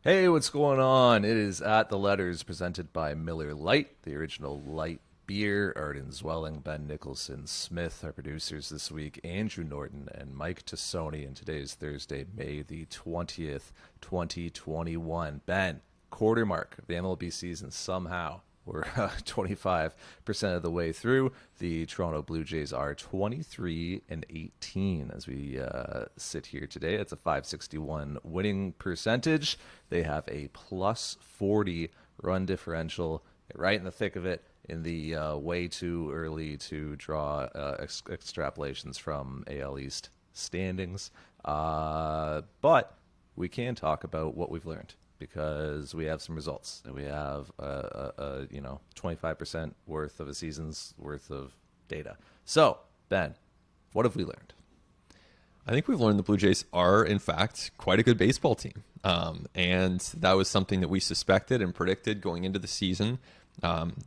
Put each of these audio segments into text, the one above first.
Hey, what's going on? It is At the Letters presented by Miller Lite, the original light beer. Arden Zwelling, Ben Nicholson Smith, our producers this week, Andrew Norton and Mike Tassoni. And today is Thursday, May the 20th, 2021. Ben, quarter mark of the MLB season somehow. We're 25% of the way through. The Toronto Blue Jays are 23 and 18 as we sit here today. It's a 561 winning percentage. They have a plus 40 run differential. They're right in the thick of it, in the way too early to draw extrapolations from AL East standings. But we can talk about what we've learned, because we have some results. We have 25% worth of a season's worth of data. So, Ben, what have we learned? I think we've learned the Blue Jays are, in fact, quite a good baseball team. And that was something that we suspected and predicted going into the season.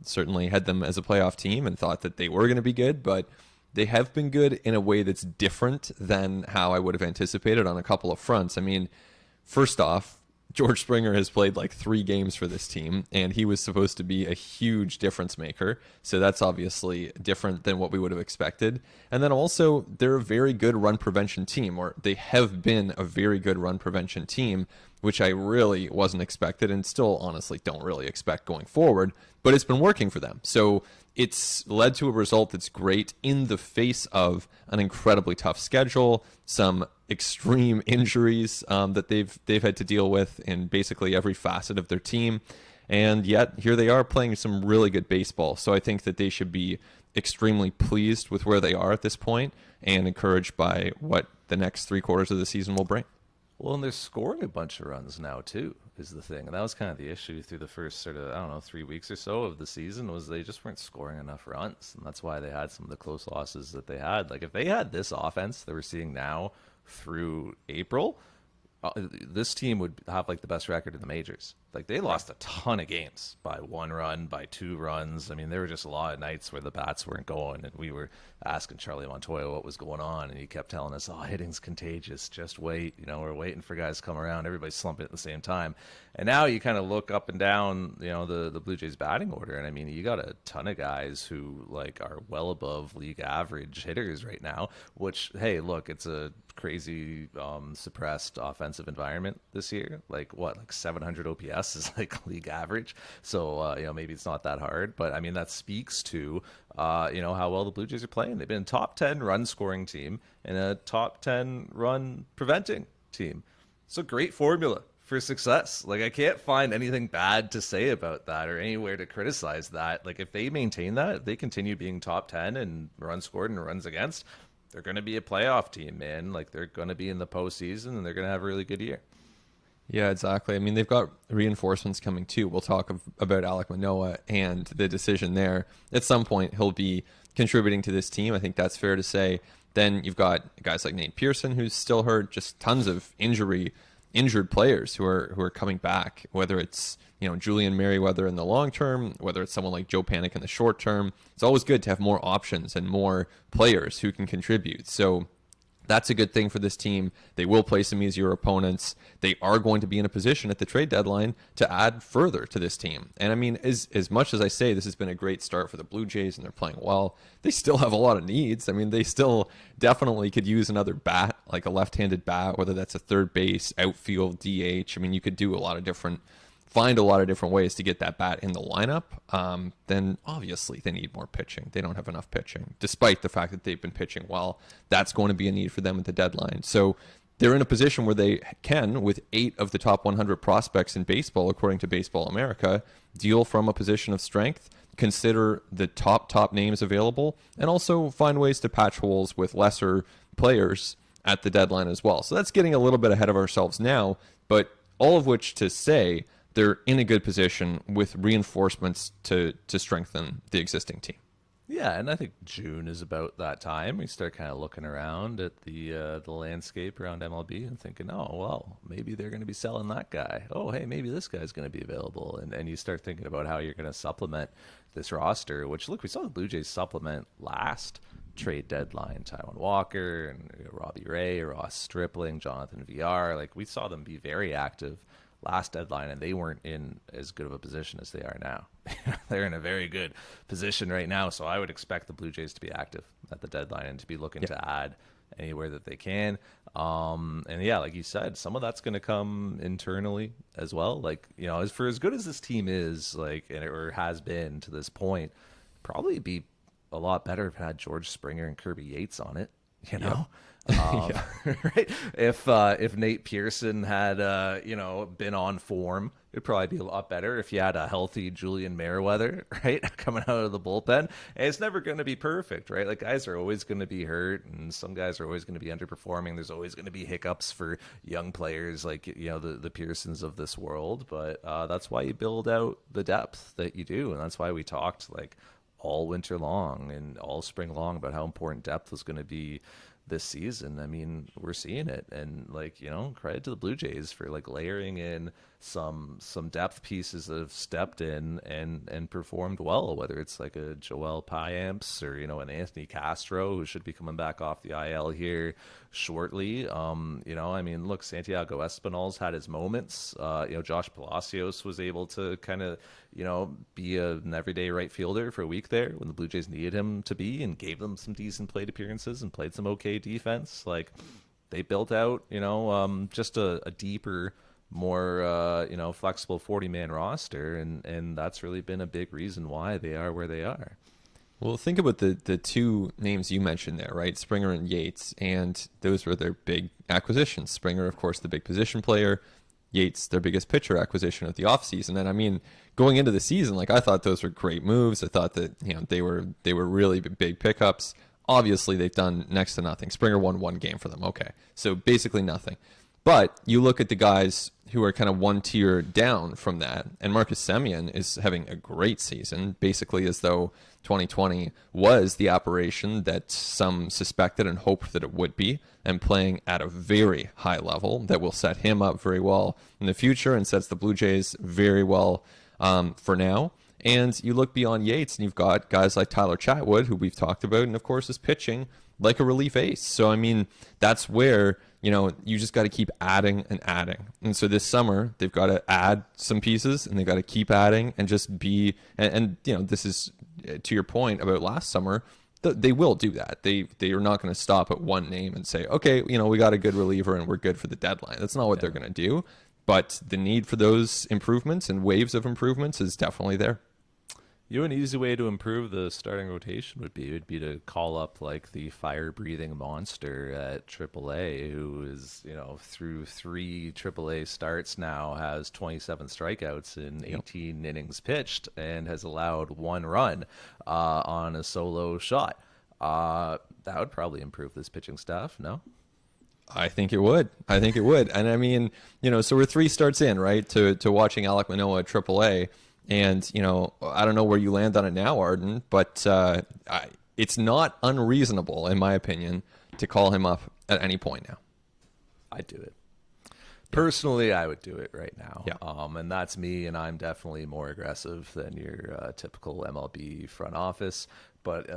Certainly had them as a playoff team and thought that they were going to be good, but they have been good in a way that's different than how I would have anticipated on a couple of fronts. I mean, first off, George Springer has played like 3 games for this team, and he was supposed to be a huge difference maker. So that's obviously different than what we would have expected. And then also, they're a very good run prevention team, or they have been a very good run prevention team, which I really wasn't expected and still honestly don't really expect going forward. But it's been working for them. So it's led to a result that's great in the face of an incredibly tough schedule, some extreme injuries that they've had to deal with in basically every facet of their team. And yet here they are playing some really good baseball. So I think that they should be extremely pleased with where they are at this point and encouraged by what the next 3 quarters of the season will bring. Well, and they're scoring a bunch of runs now, too, is the thing. And that was kind of the issue through the first 3 weeks or so of the season, was they just weren't scoring enough runs. And that's why they had some of the close losses that they had. Like, if they had this offense that we're seeing now through April, this team would have, like, the best record in the majors. Like, they lost a ton of games by 1 run, by 2 runs. I mean, there were just a lot of nights where the bats weren't going, and we were asking Charlie Montoya what was going on, and he kept telling us, oh, hitting's contagious. Just wait. We're waiting for guys to come around. Everybody's slumping at the same time. And now you kind of look up and down, the Blue Jays batting order, and I mean, you got a ton of guys who, like, are well above league average hitters right now, which, hey, look, it's a crazy suppressed offensive environment this year. Like 700 OPS is like league average. So maybe it's not that hard, but I mean that speaks to how well the Blue Jays are playing. They've been a top 10 run scoring team and a top 10 run preventing team. It's a great formula for success. Like, I can't find anything bad to say about that or anywhere to criticize that. Like, if they maintain that, if they continue being top 10 and runs scored and runs against, they're going to be a playoff team, man. Like, they're going to be in the postseason, and they're going to have a really good year. Yeah, exactly. I mean, they've got reinforcements coming too. We'll talk about Alek Manoah and the decision there. At some point, he'll be contributing to this team. I think that's fair to say. Then you've got guys like Nate Pearson, who's still hurt, just tons of injured players who are coming back, whether it's Julian Merriweather in the long term, whether it's someone like Joe Panik in the short term. It's always good to have more options and more players who can contribute. So that's a good thing for this team. They will play some easier opponents. They are going to be in a position at the trade deadline to add further to this team. And I mean, as much as I say this has been a great start for the Blue Jays and they're playing well, they still have a lot of needs. I mean, they still definitely could use another bat, like a left-handed bat, whether that's a third base, outfield, DH. I mean, you could do find a lot of different ways to get that bat in the lineup. Then obviously they need more pitching. They don't have enough pitching, despite the fact that they've been pitching well. That's going to be a need for them at the deadline. So they're in a position where they can, with 8 of the top 100 prospects in baseball, according to Baseball America, deal from a position of strength, consider the top names available, and also find ways to patch holes with lesser players at the deadline as well. So that's getting a little bit ahead of ourselves now, but all of which to say they're in a good position with reinforcements to strengthen the existing team. Yeah, and I think June is about that time. We start kind of looking around at the landscape around MLB and thinking, oh, well, maybe they're going to be selling that guy. Oh, hey, maybe this guy's going to be available. And you start thinking about how you're going to supplement this roster, which, look, we saw the Blue Jays supplement last trade deadline. Taijuan Walker and Robbie Ray, Ross Stripling, Jonathan VR. Like, we saw them be very active last deadline, and they weren't in as good of a position as they are now. They're in a very good position right now, so I would expect the Blue Jays to be active at the deadline and to be looking to add anywhere that they can. And yeah, like you said, some of that's going to come internally as well. Like, you know, as good as this team is, like, or has been to this point, probably be a lot better if it had George Springer and Kirby Yates on it, you know? Right? If Nate Pearson had, been on form, it'd probably be a lot better if you had a healthy Julian Merriweather, right, coming out of the bullpen. And it's never going to be perfect, right? Like, guys are always going to be hurt, and some guys are always going to be underperforming. There's always going to be hiccups for young players like, you know, the Pearsons of this world. But that's why you build out the depth that you do, and that's why we talked, like, all winter long and all spring long about how important depth was going to be this season. I mean, we're seeing it, and, like, you know, credit to the Blue Jays for, like, layering in some depth pieces that have stepped in and performed well, whether it's like a Joel Payamps or, you know, an Anthony Castro, who should be coming back off the IL here shortly. You know, I mean, look, Santiago Espinal's had his moments. You know, Josh Palacios was able to kind of, you know, be an everyday right fielder for a week there when the Blue Jays needed him to be, and gave them some decent plate appearances and played some okay defense. Like, they built out, you know, just a deeper, more, you know, flexible 40-man roster, and that's really been a big reason why they are where they are. Well, think about the two names you mentioned there, right? Springer and Yates, and those were their big acquisitions. Springer, of course, the big position player. Yates, their biggest pitcher acquisition of the offseason. And I mean, going into the season, like, I thought those were great moves. I thought that, you know, they were really big pickups. Obviously, they've done next to nothing. Springer won one game for them. Okay, so basically nothing. But you look at the guys who are kind of one tier down from that, and Marcus Semien is having a great season, basically as though 2020 was the aberration that some suspected and hoped that it would be, and playing at a very high level that will set him up very well in the future and sets the Blue Jays very well for now. And you look beyond Yates, and you've got guys like Tyler Chatwood, who we've talked about, and of course is pitching like a relief ace. So, I mean, that's where, you know, you just got to keep adding and adding. And so this summer, they've got to add some pieces, and they've got to keep adding and just be, and you know, this is to your point about last summer, they will do that. They are not going to stop at one name and say, okay, you know, we got a good reliever and we're good for the deadline. That's not what they're going to do. But the need for those improvements and waves of improvements is definitely there. You know, an easy way to improve the starting rotation would be to call up, like, the fire-breathing monster at AAA, who is, you know, through 3 AAA starts now, has 27 strikeouts in 18 innings pitched, and has allowed 1 run on a solo shot. That would probably improve this pitching staff, no? I think it would. And I mean, you know, so we're 3 starts in, right, to watching Alek Manoah at AAA. And, you know, I don't know where you land on it now, Arden, but it's not unreasonable, in my opinion, to call him up at any point now. I'd do it. Personally, I would do it right now. Yeah. And that's me, and I'm definitely more aggressive than your typical MLB front office. But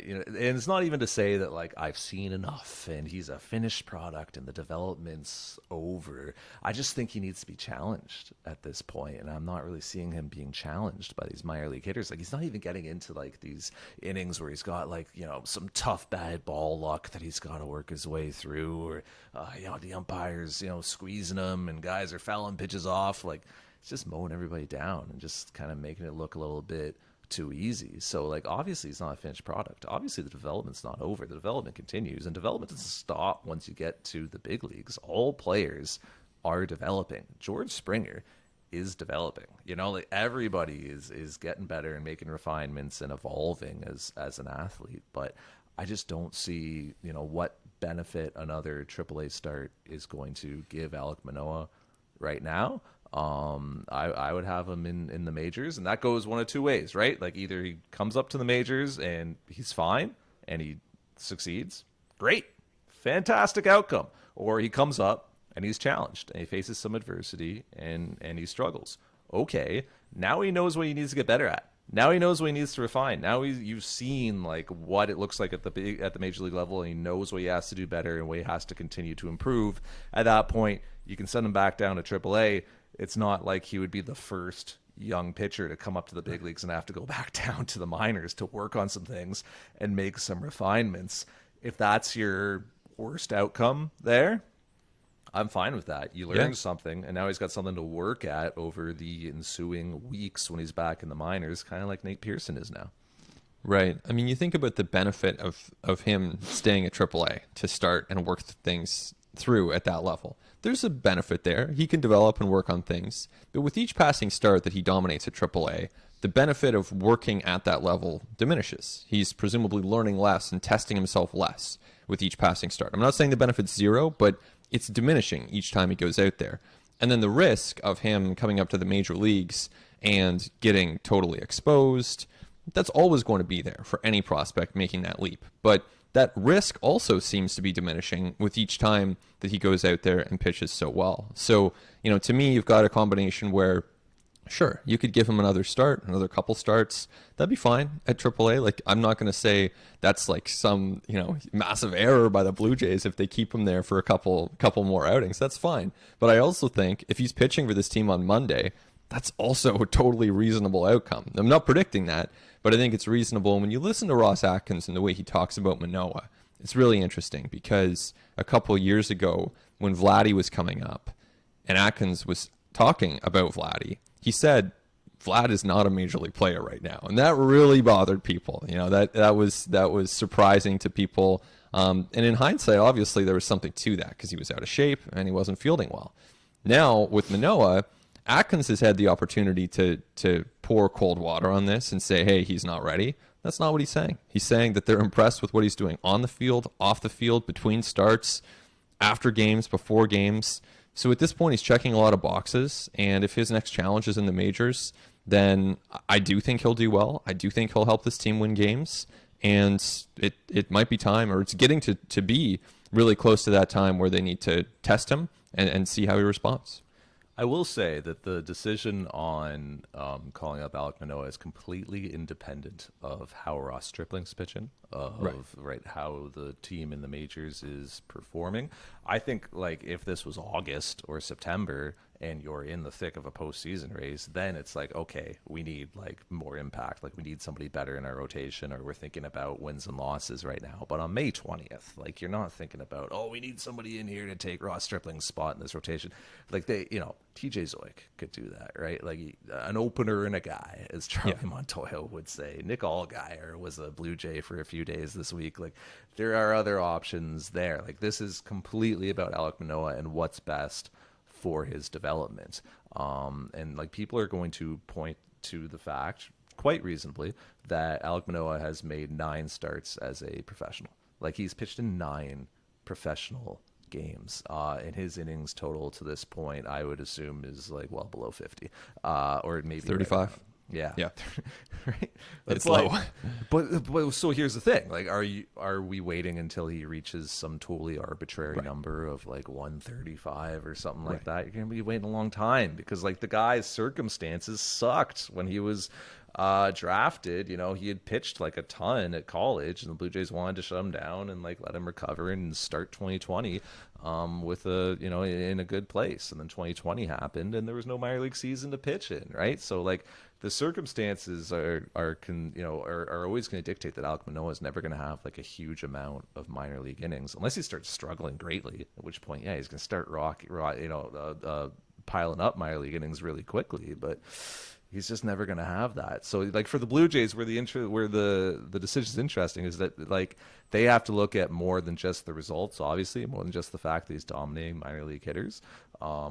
you know, and it's not even to say that, like, I've seen enough and he's a finished product and the development's over. I just think he needs to be challenged at this point, and I'm not really seeing him being challenged by these minor league hitters. Like, he's not even getting into, like, these innings where he's got, like, you know, some tough bad ball luck that he's got to work his way through, or you know, the umpires, you know, squeezing him and guys are fouling pitches off. Like, it's just mowing everybody down and just kind of making it look a little bit too easy. So, like, obviously it's not a finished product. Obviously the development's not over. The development continues, and development doesn't stop once you get to the big leagues. All players are developing. George Springer is developing. You know, like, everybody is getting better and making refinements and evolving as an athlete. But I just don't see, you know, what benefit another AAA start is going to give Alek Manoah right now. I would have him in the majors, and that goes one of 2 ways, right? Like, either he comes up to the majors and he's fine and he succeeds, great, fantastic outcome, or he comes up and he's challenged and he faces some adversity and he struggles. Okay, now he knows what he needs to get better at. Now he knows what he needs to refine. Now you've seen, like, what it looks like at the major league level, and he knows what he has to do better and what he has to continue to improve. At that point, you can send him back down to AAA. It's not like he would be the first young pitcher to come up to the big leagues and have to go back down to the minors to work on some things and make some refinements. If that's your worst outcome there, I'm fine with that. You learned something, and now he's got something to work at over the ensuing weeks when he's back in the minors, kind of like Nate Pearson is now. Right. I mean, you think about the benefit of him staying at AAA to start and work things through at that level. There's a benefit there. He can develop and work on things. But with each passing start that he dominates at AAA, the benefit of working at that level diminishes. He's presumably learning less and testing himself less with each passing start. I'm not saying the benefit's zero, but it's diminishing each time he goes out there. And then the risk of him coming up to the major leagues and getting totally exposed, that's always going to be there for any prospect making that leap. But that risk also seems to be diminishing with each time that he goes out there and pitches so well. So, to me, you've got a combination where, sure, you could give him another start, another couple starts. That'd be fine at AAA. Like, I'm not going to say that's like some, massive error by the Blue Jays if they keep him there for a couple more outings. That's fine. But I also think if he's pitching for this team on Monday, that's also a totally reasonable outcome. I'm not predicting that, but I think it's reasonable. And when you listen to Ross Atkins and the way he talks about Manoah, it's really interesting because a couple of years ago when Vladdy was coming up and Atkins was talking about Vladdy, he said, Vlad is not a major league player right now. And that really bothered people. That was surprising to people. And in hindsight, obviously there was something to that because he was out of shape and he wasn't fielding well. Now with Manoah, Atkins has had the opportunity to pour cold water on this and say, hey, he's not ready. That's not what he's saying. He's saying that they're impressed with what he's doing on the field, off the field, between starts, after games, before games. So at this point, he's checking a lot of boxes. And if his next challenge is in the majors, then I do think he'll do well. I do think he'll help this team win games. And it might be time, or it's getting to be really close to that time where they need to test him and see how he responds. I will say that the decision on calling up Alek Manoah is completely independent of how Ross Stripling's pitching, right, how the team in the majors is performing. I think, like, if this was August or September and you're in the thick of a postseason race, then it's like, okay, we need like more impact. Like we need somebody better in our rotation, or we're thinking about wins and losses right now. But on May 20th, like you're not thinking about, oh, we need somebody in here to take Ross Stripling's spot in this rotation. Like TJ Zoic could do that, right? Like an opener and a guy, as Charlie Montoya would say. Nick Allgaier was a Blue Jay for a few days this week. Like there are other options there. Like this is completely about Alek Manoah and what's best for his development. And like people are going to point to the fact, quite reasonably, that Alek Manoah has made 9 starts as a professional. Like he's pitched in 9 professional games. And his innings total to this point, I would assume, is like well below 50, or maybe 35. Yeah. Right. It's low. But so here's the thing. Like, are we waiting until he reaches some totally arbitrary number of like 135 or something like that? You're going to be waiting a long time because like the guy's circumstances sucked when he was drafted. He had pitched like a ton at college and the Blue Jays wanted to shut him down and like let him recover and start 2020 with in a good place. And then 2020 happened and there was no minor league season to pitch in, right? So like the circumstances are always going to dictate that Alek Manoah is never going to have like a huge amount of minor league innings unless he starts struggling greatly, at which point he's going to start piling up minor league innings really quickly, but he's just never going to have that. So like for the Blue Jays, where the decision is interesting is that like they have to look at more than just the results, obviously, more than just the fact that he's dominating minor league hitters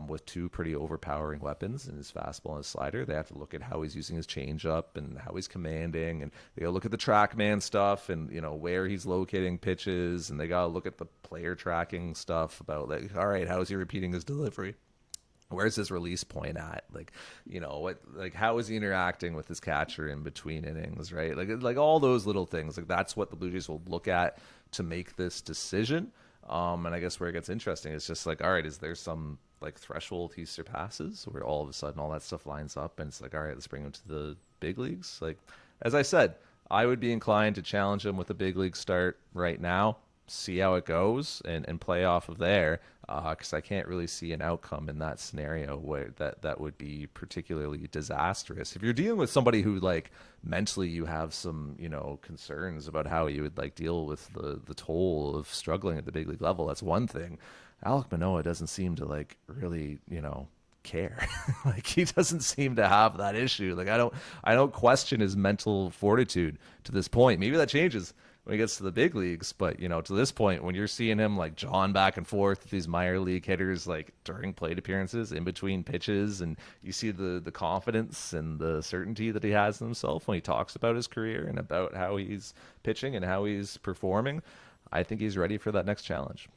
with 2 pretty overpowering weapons in his fastball and his slider. They have to look at how he's using his changeup and how he's commanding, and they got to look at the TrackMan stuff and where he's locating pitches, and they got to look at the player tracking stuff about like, all right, how is he repeating his delivery? Where's his release point at? Like, how is he interacting with his catcher in between innings, right? Like all those little things. Like that's what the Blue Jays will look at to make this decision. And I guess where it gets interesting is just like, all right, is there some like threshold he surpasses where all of a sudden all that stuff lines up and it's like, all right, let's bring him to the big leagues? Like, as I said, I would be inclined to challenge him with a big league start right now. see how it goes and play off of there. Because I can't really see an outcome in that scenario where that would be particularly disastrous. If you're dealing with somebody who like mentally you have some concerns about how you would like deal with the toll of struggling at the big league level, that's one thing. Alek Manoah doesn't seem to like really care. Like he doesn't seem to have that issue. Like I don't question his mental fortitude to this point. Maybe that changes when he gets to the big leagues, but to this point, when you're seeing him like jawing back and forth with these minor league hitters, like during plate appearances, in between pitches, and you see the confidence and the certainty that he has in himself when he talks about his career and about how he's pitching and how he's performing, I think he's ready for that next challenge.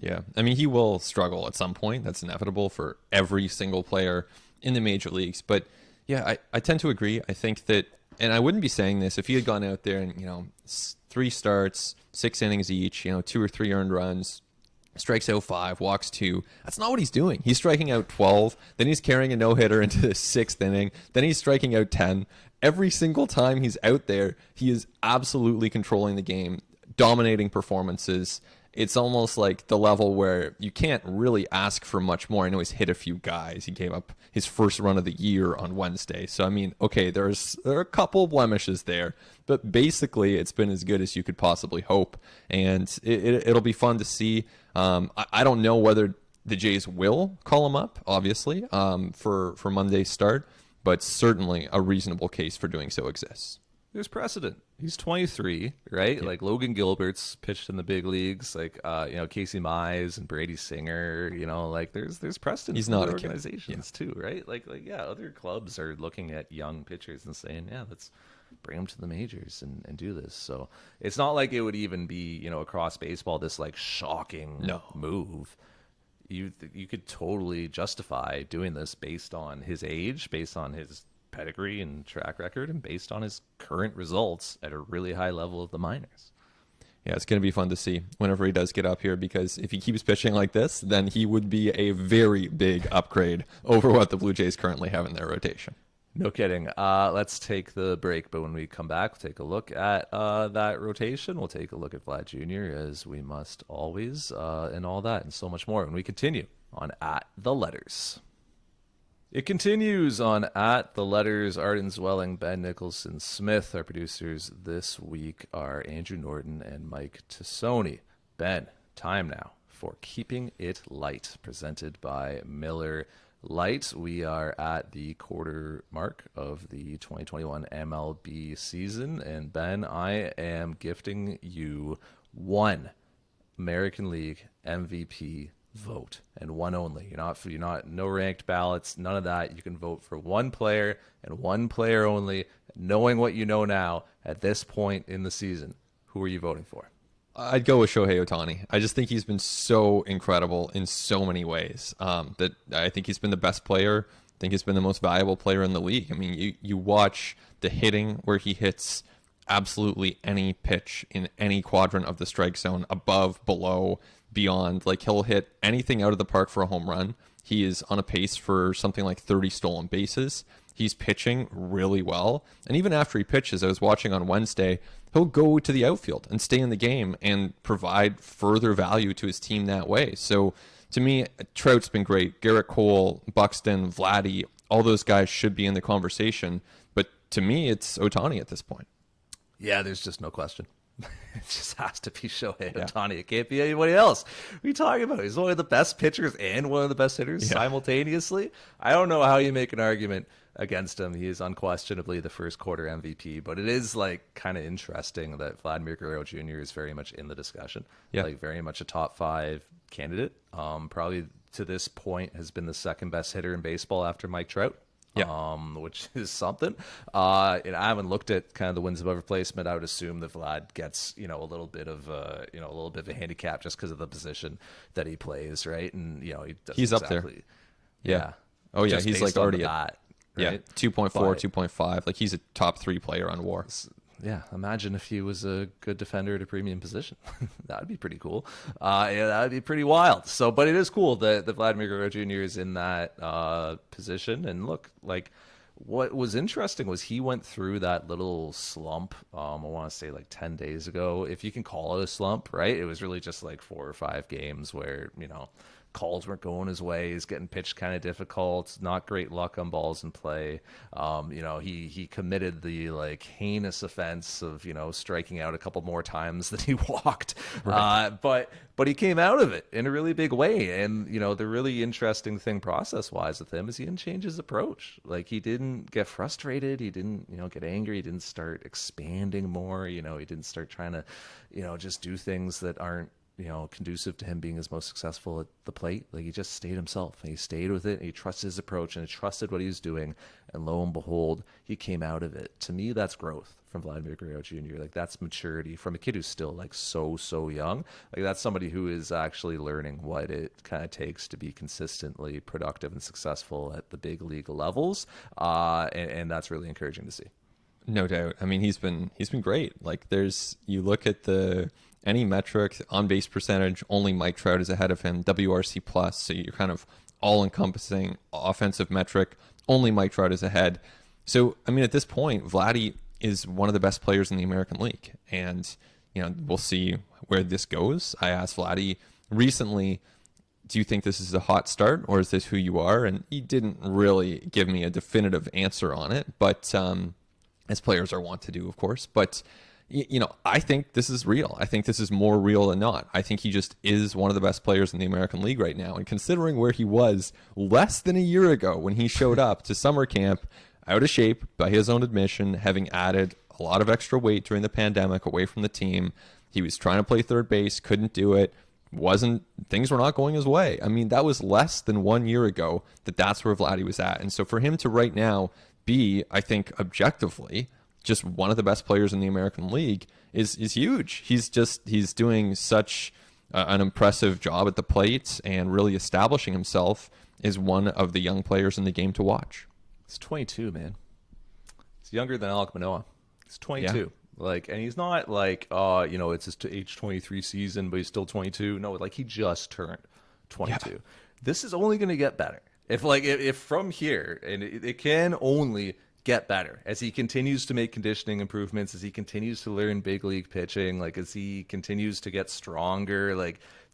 Yeah, I mean, he will struggle at some point. That's inevitable for every single player in the major leagues. But yeah, I tend to agree. I think that, and I wouldn't be saying this if he had gone out there and 3 starts, 6 innings each, 2 or 3 earned runs, strikes out 5, walks 2. That's not what he's doing. He's striking out 12, then he's carrying a no-hitter into the 6th inning, then he's striking out 10. Every single time he's out there, he is absolutely controlling the game, dominating performances. It's almost like the level where you can't really ask for much more. I know he's hit a few guys. He gave up his first run of the year on Wednesday. So, I mean, okay, there are a couple blemishes there, but basically it's been as good as you could possibly hope. And it'll be fun to see. I don't know whether the Jays will call him up, obviously, for Monday's start, but certainly a reasonable case for doing so exists. There's precedent. He's 23, right? Yeah. Like Logan Gilbert's pitched in the big leagues, like Casey Mize and Brady Singer. Like there's precedent. He's for not other a kid. organizations too, right? Like yeah, other clubs are looking at young pitchers and saying, yeah, let's bring them to the majors and do this. So it's not like it would even be across baseball this like shocking move. You could totally justify doing this based on his age, based on his pedigree and track record, and based on his current results at a really high level of the minors. Yeah, it's going to be fun to see whenever he does get up here, because if he keeps pitching like this, then he would be a very big upgrade over what the Blue Jays currently have in their rotation. No kidding. Let's take the break, but when we come back, we'll take a look at that rotation. We'll take a look at Vlad Jr., as we must always, and all that and so much more when we continue on At The Letters. It continues on At The Letters. Arden Zwelling, Ben Nicholson Smith. Our producers this week are Andrew Norton and Mike Tassoni. Ben, time now for Keeping It Light, presented by Miller Lite. We are at the quarter mark of the 2021 MLB season, and Ben, I am gifting you one American League MVP vote, and one only. You're not no ranked ballots, none of that. You can vote for one player and one player only. Knowing what you know now at this point in the season, who are you voting for? I'd go with Shohei Ohtani. I just think he's been so incredible in so many ways, that I think he's been the best player. I think he's been the most valuable player in the league. I mean, you watch the hitting where he hits absolutely any pitch in any quadrant of the strike zone, above, below, beyond. Like, he'll hit anything out of the park for a home run. He is on a pace for something like 30 stolen bases. He's pitching really well. And even after he pitches, I was watching on Wednesday, he'll go to the outfield and stay in the game and provide further value to his team that way. So to me, Trout's been great. Garrett Cole, Buxton, Vladdy, all those guys should be in the conversation. But to me, it's Ohtani at this point. Yeah, there's just no question. It just has to be Shohei Ohtani. It can't be anybody else. What are you talking about? He's one of the best pitchers and one of the best hitters simultaneously. I don't know how you make an argument against him. He is unquestionably the first quarter MVP, but it is like kind of interesting that Vladimir Guerrero Jr. is very much in the discussion. Yeah. Like very much a top 5 candidate. Probably to this point has been the second best hitter in baseball after Mike Trout. Yeah. Which is something. And I haven't looked at kind of the wins above replacement. I would assume that Vlad gets, a little bit of a handicap just because of the position that he plays, right? And he's up there. Yeah. Oh yeah, Just he's based like on already the at bat, right? 2.4, 2.5. Like, he's a top 3 player on WAR. Yeah, imagine if he was a good defender at a premium position. That would be pretty cool. That would be pretty wild. So, but it is cool that Vladimir Guerrero Jr. is in that position. And look, like, What was interesting was he went through that little slump, I want to say like 10 days ago, if you can call it a slump, right? It was really just like 4 or 5 games where, calls weren't going his way. He's getting pitched kind of difficult, not great luck on balls in play. He committed the like heinous offense of striking out a couple more times than he walked. Right. But he came out of it in a really big way. And the really interesting thing process wise with him is he didn't change his approach. Like he didn't get frustrated. He didn't get angry. He didn't start expanding more. He didn't start trying to just do things that aren't conducive to him being his most successful at the plate. Like he just stayed himself and he stayed with it and he trusted his approach and he trusted what he was doing. And lo and behold, he came out of it. To me, that's growth from Vladimir Guerrero Jr. Like that's maturity from a kid who's still like so young. Like that's somebody who is actually learning what it kind of takes to be consistently productive and successful at the big league levels. And that's really encouraging to see. No doubt. I mean, he's been great. Like you look at any metric, on base percentage, only Mike Trout is ahead of him, WRC plus. So you're kind of all encompassing offensive metric, only Mike Trout is ahead. So, I mean, at this point, Vladdy is one of the best players in the American League. And, we'll see where this goes. I asked Vladdy recently, do you think this is a hot start or is this who you are? And he didn't really give me a definitive answer on it, but as players are wont to do, of course. But I think this is real. I think this is more real than not. I think he just is one of the best players in the American League right now. And considering where he was less than a year ago when he showed up to summer camp, out of shape by his own admission, having added a lot of extra weight during the pandemic away from the team, he was trying to play third base, couldn't do it. Things were not going his way. I mean, that was less than 1 year ago that's where Vladdy was at. And so for him to right now be, I think, objectively just one of the best players in the American League is huge. He's doing such an impressive job at the plate and really establishing himself as one of the young players in the game to watch. He's 22, man. He's younger than Alek Manoah. He's 22. Yeah. And he's not it's his age 23 season, but he's still 22. No, he just turned 22. Yeah. This is only going to get better. If from here, and it can only get better as he continues to make conditioning improvements, as he continues to learn big league pitching, as he continues to get stronger.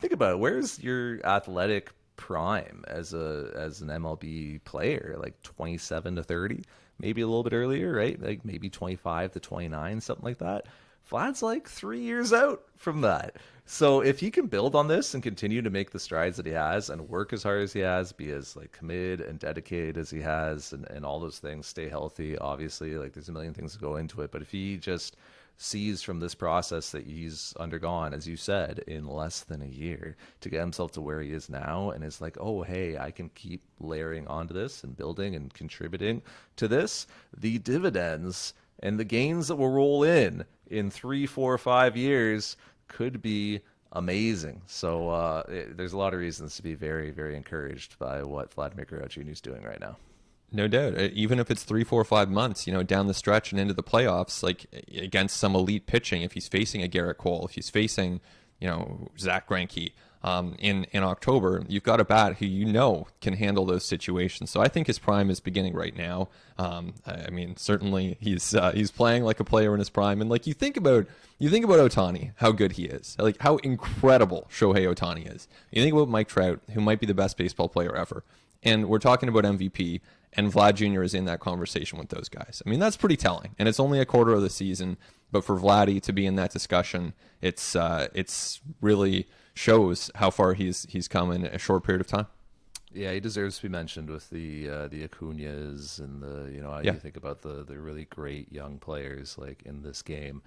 Think about it. Where's your athletic prime as an MLB player? 27 to 30, maybe a little bit earlier, right? Maybe 25 to 29, something like that. Vlad's 3 years out from that. So if he can build on this and continue to make the strides that he has and work as hard as he has, be as committed and dedicated as he has, and all those things, stay healthy, obviously, there's a million things that go into it. But if he just sees from this process that he's undergone, as you said, in less than a year to get himself to where he is now, and is oh, hey, I can keep layering onto this and building and contributing to this, the dividends and the gains that will roll in 3, 4, 5 years could be amazing. So there's a lot of reasons to be very, very encouraged by what Vladimir Guerrero Jr. is doing right now. No doubt. Even if it's 3, 4, 5 months, down the stretch and into the playoffs, against some elite pitching, if he's facing a Garrett Cole, if he's facing, Zach Greinke, in October, you've got a bat who can handle those situations. So I think his prime is beginning right now. I mean, certainly he's playing like a player in his prime. And you think about Ohtani, how good he is, how incredible Shohei Ohtani is. You think about Mike Trout, who might be the best baseball player ever, and we're talking about MVP, and Vlad Jr. is in that conversation with those guys. I mean, that's pretty telling. And it's only a quarter of the season, but for Vladdy to be in that discussion, it's really shows how far he's come in a short period of time. Yeah, he deserves to be mentioned with the Acuñas and you think about the really great young players in this game.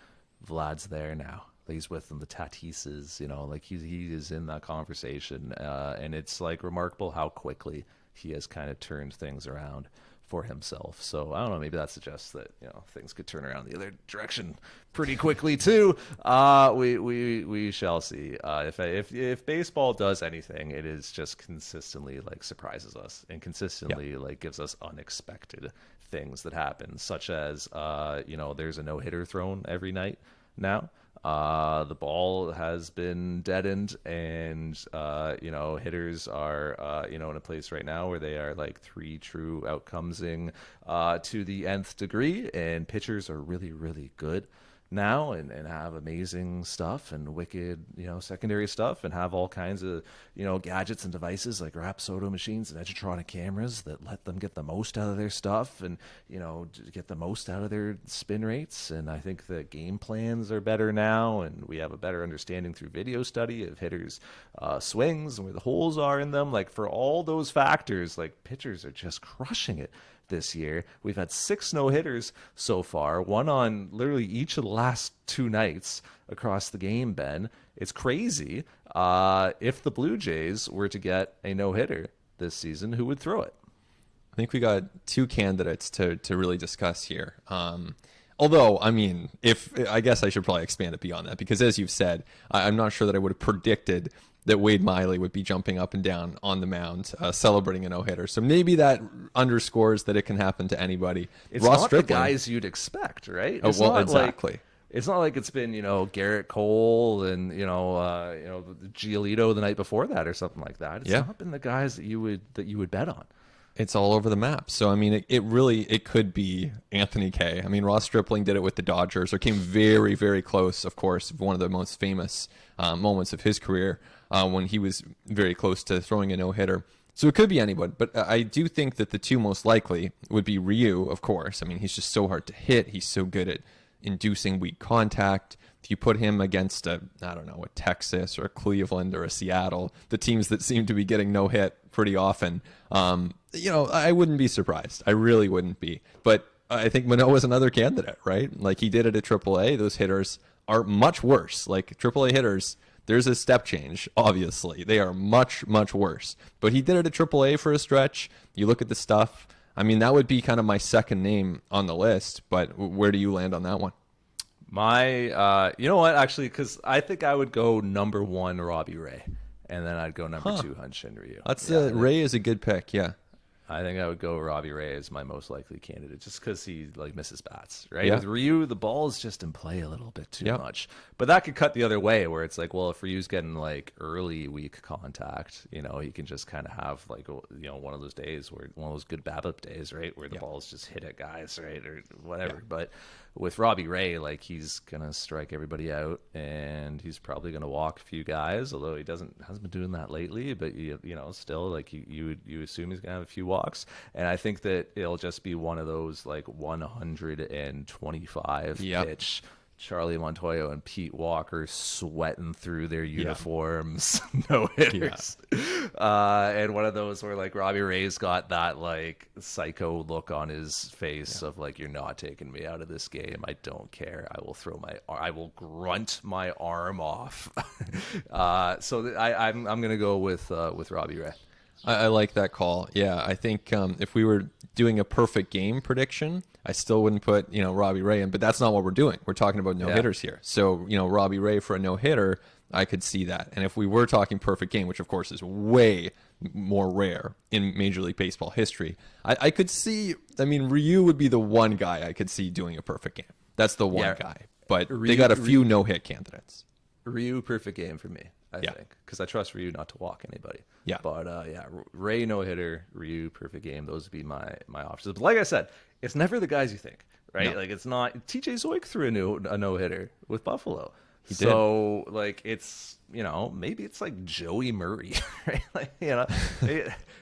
Vlad's there now. He's with them, the Tatises, he is in that conversation, and it's remarkable how quickly he has kind of turned things around for himself. So I don't know, maybe that suggests that things could turn around the other direction pretty quickly too. We shall see. If baseball does anything, it is just consistently surprises us and consistently gives us unexpected things that happen, such as there's a no-hitter thrown every night now. The ball has been deadened, and hitters are in a place right now where they are like 3 true outcomesing to the nth degree, and pitchers are really, really good now and have amazing stuff and wicked secondary stuff, and have all kinds of gadgets and devices like Rapsodo machines and Edgertronic cameras that let them get the most out of their stuff and get the most out of their spin rates. And I think the game plans are better now, and we have a better understanding through video study of hitters swings and where the holes are in them. Like, for all those factors, like, pitchers are just crushing it this year. We've had 6 no-hitters so far, one on literally each of the last 2 nights across the game, Ben. It's crazy. If the Blue Jays were to get a no-hitter this season, who would throw it? I think we got 2 candidates to really discuss here. Although, I mean, I guess I should probably expand it beyond that, because as you've said, I'm not sure that I would have predicted that Wade Miley would be jumping up and down on the mound, celebrating a no-hitter. So maybe that underscores that it can happen to anybody. It's not the guys you'd expect, right? It's well, exactly. It's not like it's been, Garrett Cole and, Giolito the night before that or something like that. It's not been the guys that you would bet on. It's all over the map. So, I mean, it could be Anthony Kay. I mean, Ross Stripling did it with the Dodgers, or came very, very close, of course, one of the most famous moments of his career when he was very close to throwing a no-hitter. So it could be anyone, but I do think that the 2 most likely would be Ryu, of course. I mean, he's just so hard to hit. He's so good at inducing weak contact. If you put him against a Texas or a Cleveland or a Seattle, the teams that seem to be getting no hit pretty often, I wouldn't be surprised. I really wouldn't be. But I think Manoah is another candidate, right? Like, he did it at AAA. Those hitters are much worse. Like, AAA hitters, there's a step change, obviously. They are much, much worse. But he did it at AAA for a stretch. You look at the stuff. I mean, that would be kind of my second name on the list. But where do you land on that one? You know what, actually, because I think I would go number 1, Robbie Ray, and then I'd go number 2, Hyun-Shin Ryu. Ray is a good pick, yeah. I think I would go Robbie Ray as my most likely candidate, just because he misses bats, right? Yeah. With Ryu, the ball is just in play a little bit too much, but that could cut the other way, where it's like, well, if Ryu's getting like early weak contact, he can just kind of have like one of those days where one of those good BABIP days, right, where the ball's just hit at guys, right, or whatever. But with Robbie Ray, like, he's gonna strike everybody out, and he's probably gonna walk a few guys, although he hasn't been doing that lately. But still, like, you assume he's gonna have a few walks, and I think that it'll just be one of those like 125 pitch Charlie Montoyo and Pete Walker sweating through their uniforms, no hitters, and one of those where like Robbie Ray's got that like psycho look on his face of like, you're not taking me out of this game. I don't care. I will grunt my arm off. So I'm gonna go with Robbie Ray. I like that call. Yeah, I think if we were doing a perfect game prediction, I still wouldn't put Robbie Ray in, but that's not what we're doing. We're talking about no-hitters here. So Robbie Ray for a no-hitter, I could see that. And if we were talking perfect game, which of course is way more rare in Major League Baseball history, I could see, Ryu would be the one guy I could see doing a perfect game. That's the one guy. But they got a few no-hit candidates. Ryu, perfect game for me, I think, because I trust Ryu not to walk anybody. Yeah. But Ray no-hitter, Ryu perfect game. Those would be my options. But like I said, it's never the guys you think, right? No. Like, it's not. TJ Zoik threw a no-hitter with Buffalo. He did. So like, it's maybe it's like Joey Murray, right? Like,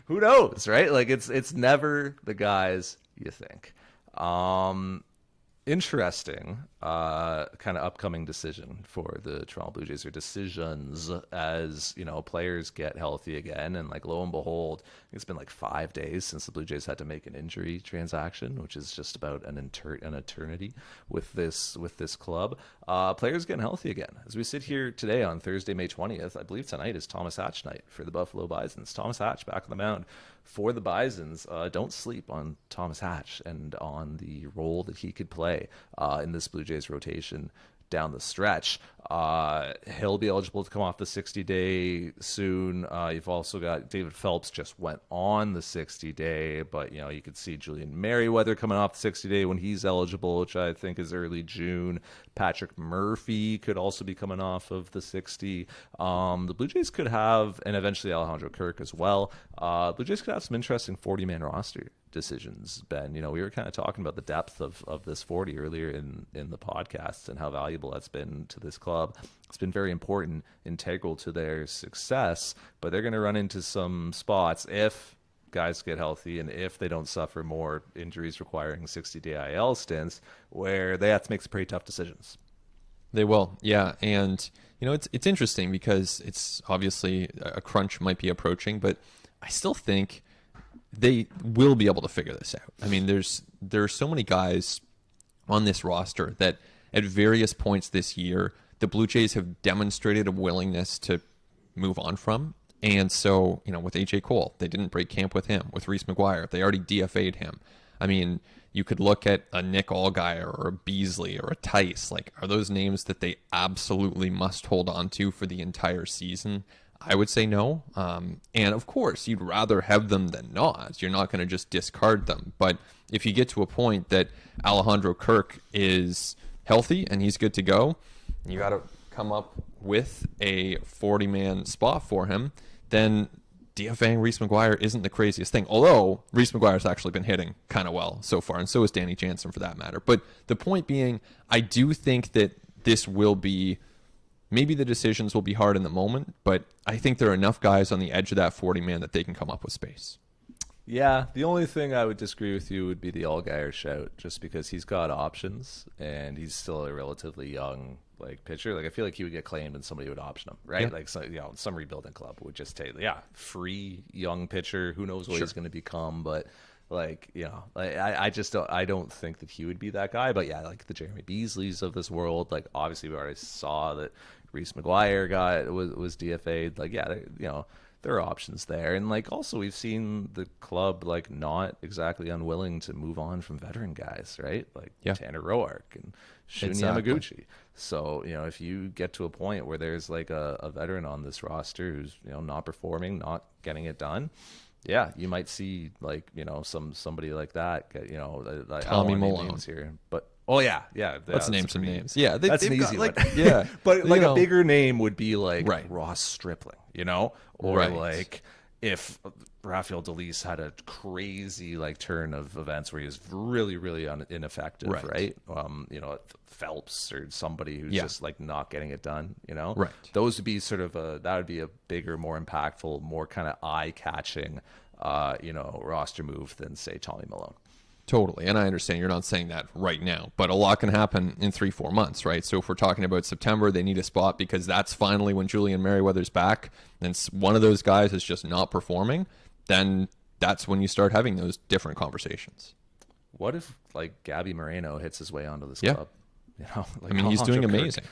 who knows, right? Like, it's never the guys you think. Interesting kind of upcoming decision for the Toronto Blue Jays, or decisions, as players get healthy again, and like, lo and behold, it's been like 5 days since the Blue Jays had to make an injury transaction, which is just about an eternity with this club. Players getting healthy again as we sit here today on Thursday, May 20th. I believe tonight is Thomas Hatch night for the Buffalo Bisons. Thomas Hatch back on the mound for the Bisons. Don't sleep on Thomas Hatch and on the role that he could play in this Blue Jays rotation down the stretch. He'll be eligible to come off the 60-day soon. You've also got David Phelps just went on the 60-day, but you could see Julian Merriweather coming off the 60-day when he's eligible, which I think is early June. Patrick Murphy could also be coming off of the 60. The Blue Jays could have, and eventually Alejandro Kirk as well. Blue Jays could have some interesting 40-man roster decisions, Ben. We were kind of talking about the depth of this 40 earlier in the podcast and how valuable that's been to this club. It's been very important, integral to their success, but they're going to run into some spots if guys get healthy and if they don't suffer more injuries requiring 60-day IL stints where they have to make some pretty tough decisions. They will, yeah. And, it's interesting because it's obviously a crunch might be approaching, but I still think they will be able to figure this out. I mean, there are so many guys on this roster that at various points this year, the Blue Jays have demonstrated a willingness to move on from. And so, with A.J. Cole, they didn't break camp with him. With Reese McGuire, they already DFA'd him. I mean, you could look at a Nick Allgaier or a Beasley or a Tice. Like, are those names that they absolutely must hold on to for the entire season? I would say no. And of course, you'd rather have them than not. You're not going to just discard them. But if you get to a point that Alejandro Kirk is healthy and he's good to go, you got to come up with a 40-man spot for him, then DFAing Reese McGuire isn't the craziest thing. Although Reese McGuire's actually been hitting kind of well so far, and so is Danny Jansen for that matter. But the point being, I do think that this will be, maybe the decisions will be hard in the moment, but I think there are enough guys on the edge of that 40-man that they can come up with space. Yeah, the only thing I would disagree with you would be the Allgaier shout, just because he's got options and he's still a relatively young pitcher. I feel like he would get claimed and somebody would option him, right? Yeah. Some rebuilding club would just take, free young pitcher. Who knows what he's going to become, but I just don't think that he would be that guy. But yeah, the Jeremy Beasleys of this world, obviously we already saw that Reese McGuire was DFA'd. There are options there. And also we've seen the club not exactly unwilling to move on from veteran guys, right? Tanner Roark and Shun Yamaguchi. So, if you get to a point where there's a veteran on this roster who's, not performing, not getting it done, yeah, you might see somebody like that get, Tommy Malone names here. But let's name some names. Yeah, that's an easy one. Yeah, but a bigger name would be Ross Stripling, or right. If Rafael Delis had a crazy turn of events where he was really, really ineffective, right? Phelps or somebody who's just not getting it done, Right. Those would be that would be a bigger, more impactful, more kind of eye-catching, roster move than say Tommy Malone. Totally. And I understand you're not saying that right now, but a lot can happen in 3-4 months, right? So if we're talking about September, they need a spot because that's finally when Julian Merriweather's back, and one of those guys is just not performing, then that's when you start having those different conversations. What if Gabby Moreno hits his way onto this club? He's doing amazing.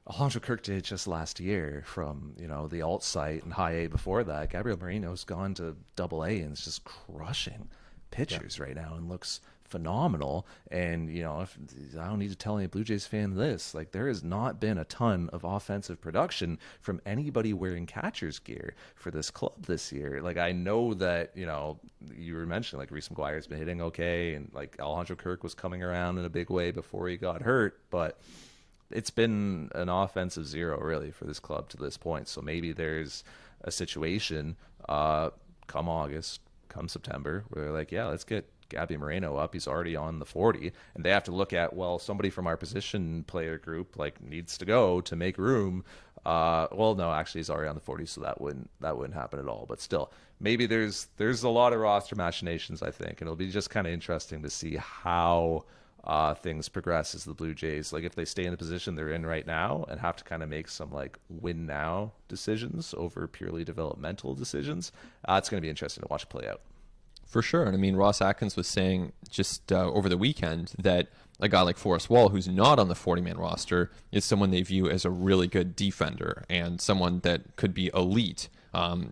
Alejandro Kirk did just last year from, the alt site and high A before that. Gabriel Moreno's gone to double A and is just crushing pitchers right now and looks phenomenal. And if I don't need to tell any Blue Jays fan this, there has not been a ton of offensive production from anybody wearing catcher's gear for this club this year. I know that you were mentioning Reese McGuire's been hitting okay, and Alejandro Kirk was coming around in a big way before he got hurt, but it's been an offensive zero really for this club to this point. So maybe there's a situation come August, come September, where they're let's get Gabby Moreno up. He's already on the 40, and they have to look at, somebody from our position player group needs to go to make room. No, actually he's already on the 40, so that wouldn't happen at all. But still, maybe there's a lot of roster machinations, I think, and it'll be just kind of interesting to see how things progress as the Blue Jays, if they stay in the position they're in right now and have to kind of make some win now decisions over purely developmental decisions, it's going to be interesting to watch play out. For sure. And Ross Atkins was saying just over the weekend that a guy like Forrest Wall, who's not on the 40-man roster, is someone they view as a really good defender and someone that could be elite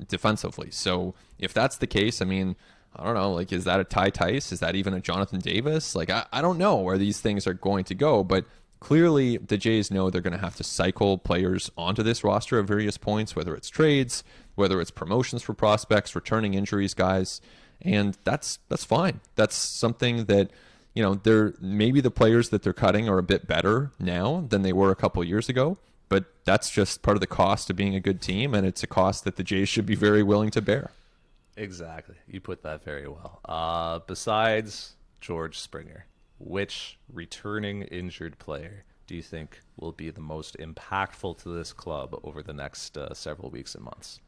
defensively. So if that's the case, I don't know, is that a Ty Tice? Is that even a Jonathan Davis? I don't know where these things are going to go, but clearly the Jays know they're going to have to cycle players onto this roster at various points, whether it's trades, whether it's promotions for prospects, returning injuries guys, and that's fine. That's something that, you know, they're maybe the players that they're cutting are a bit better now than they were a couple years ago, but that's just part of the cost of being a good team, and it's a cost that the Jays should be very willing to bear. Exactly. You put that very well. Besides George Springer, which returning injured player do you think will be the most impactful to this club over the next several weeks and months?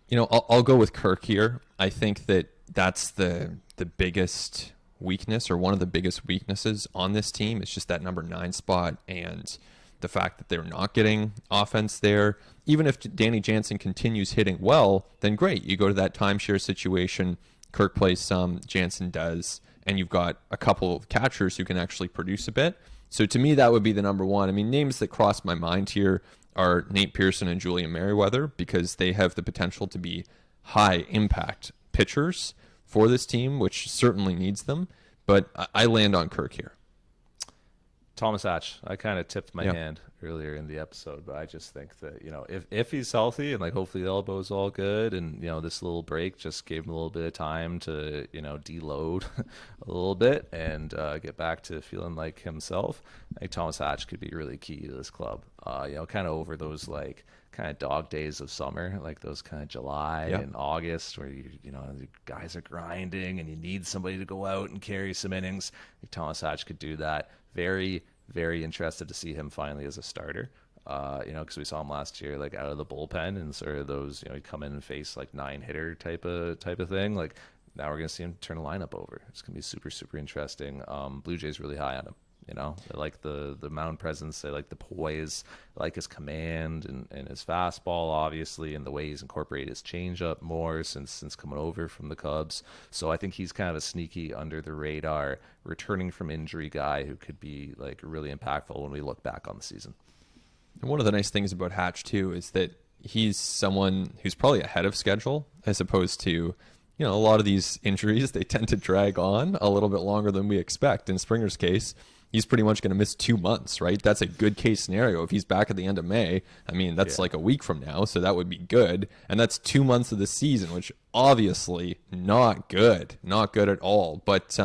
You know, I'll go with Kirk here. I think that that's the biggest weakness, or one of the biggest weaknesses on this team. It's just that number 9 spot, and the fact that they're not getting offense there. Even if Danny Jansen continues hitting well, then great. You go to that timeshare situation. Kirk plays some, Jansen does, and you've got a couple of catchers who can actually produce a bit. So to me, that would be the number one. I mean, names that cross my mind here are Nate Pearson and Julian Merriweather, because they have the potential to be high impact pitchers for this team, which certainly needs them. But I land on Kirk here. Thomas Hatch, I kind of tipped my hand earlier in the episode, but I just think that, you know, if he's healthy and, like, hopefully the elbow's all good, and, you know, this little break just gave him a little bit of time to, you know, deload a little bit and get back to feeling like himself, I think Thomas Hatch could be really key to this club. You know, kind of over those, like, kind of dog days of summer, like those kind of July and August, where you know, the guys are grinding and you need somebody to go out and carry some innings. I think Thomas Hatch could do that. Very, very interested to see him finally as a starter. You know, because we saw him last year, like, out of the bullpen and sort of those, you know, he'd come in and face like 9-hitter type of thing. Like, now we're gonna see him turn a lineup over. It's gonna be super, super interesting. Blue Jays really high on him. You know, they like the mound presence, they like the poise, they like his command and his fastball, obviously, and the way he's incorporated his changeup more since coming over from the Cubs. So I think he's kind of a sneaky, under the radar, returning from injury guy who could be, like, really impactful when we look back on the season. And one of the nice things about Hatch too is that he's someone who's probably ahead of schedule, as opposed to, you know, a lot of these injuries, they tend to drag on a little bit longer than we expect. In Springer's case, he's pretty much going to miss 2 months, right? That's a good case scenario. If he's back at the end of May, I mean, that's like a week from now, so that would be good. And that's 2 months of the season, which obviously not good at all. But,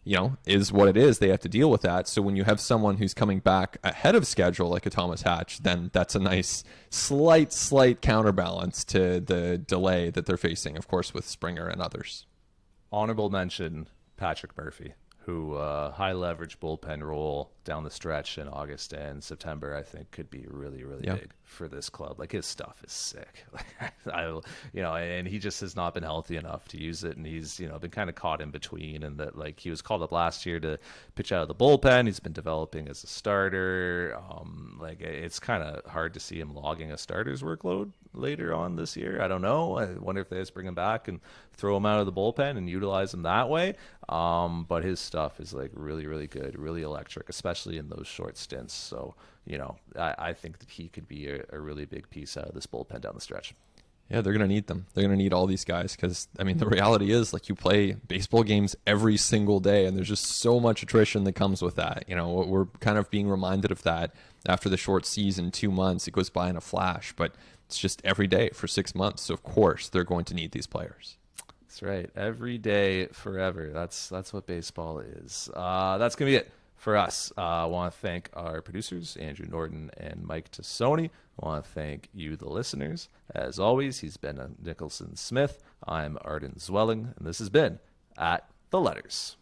you know, is what it is. They have to deal with that. So when you have someone who's coming back ahead of schedule, like a Thomas Hatch, then that's a nice slight counterbalance to the delay that they're facing, of course, with Springer and others. Honorable mention, Patrick Murphy, who high leverage bullpen role down the stretch in August and September, I think could be really, really big for this club. Like, his stuff is sick. You know, and he just has not been healthy enough to use it, and he's, you know, been kind of caught in between. And that, like, he was called up last year to pitch out of the bullpen. He's been developing as a starter. Like, it's kind of hard to see him logging a starter's workload later on this year. I don't know. I wonder if they just bring him back and throw him out of the bullpen and utilize him that way. But his stuff is, like, really, really good, really electric, especially in those short stints. So, you know, I think that he could be a really big piece out of this bullpen down the stretch. Yeah, they're going to need them. They're going to need all these guys because, I mean, the reality is, like, you play baseball games every single day, and there's just so much attrition that comes with that. You know, we're kind of being reminded of that after the short season, 2 months. It goes by in a flash, but it's just every day for 6 months. So, of course, they're going to need these players. That's right. Every day, forever. That's what baseball is. That's going to be it for us. I want to thank our producers, Andrew Norton and Mike Tassoni. I want to thank you, the listeners. As always, he's been Nicholson Smith. I'm Arden Zwelling, and this has been At the Letters.